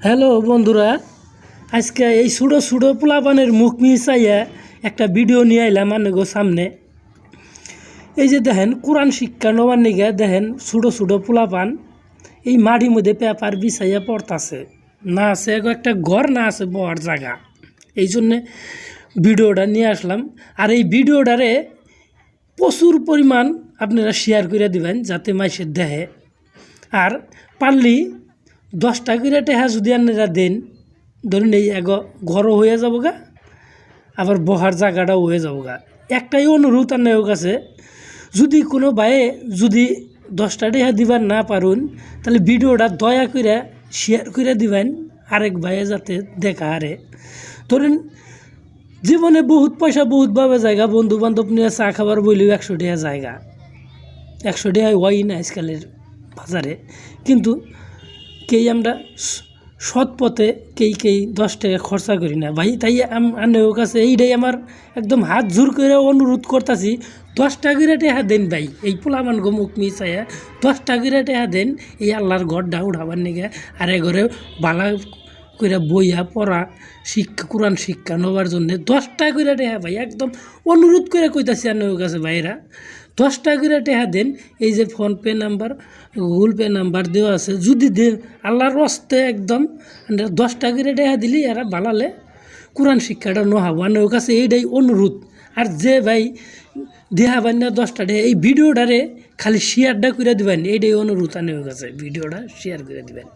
Hello বন্ধুরা, আজকে এই ছোটো ছোটো পোলাপানের মুখ মিশাইয়া একটা ভিডিও নিয়ে আইলাম গো সামনে। এই যে দেখেন কোরআন শিক্ষা নেওয়ার নিগে দেখেন ছোটো ছোটো পোলাপান এই মাটির মধ্যে পেপার বিছাইয়া পড়তাছে, না আছে একটা ঘর, না আছে বহার জায়গা। এই জন্যে ভিডিওটা নিয়ে আসলাম। আর এই ভিডিওটারে প্রচুর পরিমাণ আপনারা শেয়ার করে দিবেন যাতে মাইসের দেখে। আর পারলি 10 টাকা করে টেহা যদি আপনারা দেন, ধরুন এই ঘরও হয়ে যাবো গা, আবার বহার জায়গাটাও হয়ে যাবো গা। একটাই অনুরোধ আপনার কাছে, যদি কোনো ভাইয়ে যদি 10 টাকা দিবার না পারুন, তাহলে ভিডিওটা দয়া করে শেয়ার করে দিবেন আরেক ভাইয়ে যাতে দেখা হারে। ধরেন জীবনে বহুত পয়সা বহুতভাবে জায়গা, বন্ধু বান্ধব নিয়ে চা খাবার বইলেও 100 টাকা জায়গা, 100 টাকা হয় না আজকালের বাজারে। কিন্তু আমরা সৎ পথে কেই 10 টাকা খরচা করি না ভাই। তাই আপনার কাছে এইটাই আমার একদম হাত জোর করে অনুরোধ করতেছি, 10 টাকা করে টেহা দেন ভাই। এই পোলামান গো মুখ মিশাইয়া 10 টাকা করে টেহা দেন এই আল্লাহর ঘরটা উঠাবার নিগে, আর ঘরে বালা করে বইয়া পড়া শিক্ষা, কোরআন শিক্ষা নেওয়ার জন্যে 10 টাকা করে টেহা ভাই, একদম অনুরোধ করে কইতাছি আপনার কাছে ভাইরা, 10 টাকা করে টেহা দেন। এই যে PhonePe number, Google pay number দেওয়া আছে, যদি দেন আল্লাহর রস্তে একদম 10 টাকা করে টেহা দিলি এরা বালালে কোরআন শিক্ষাটা নহব। আপনার কাছে এইটাই অনুরোধ। আর যে ভাই দেহাবেন না 10 টাকা, এই ভিডিওটারে খালি শেয়ারটা করে দিবেন, এইটাই অনুরোধ আপনার কাছে, ভিডিওটা শেয়ার করে দিবেন।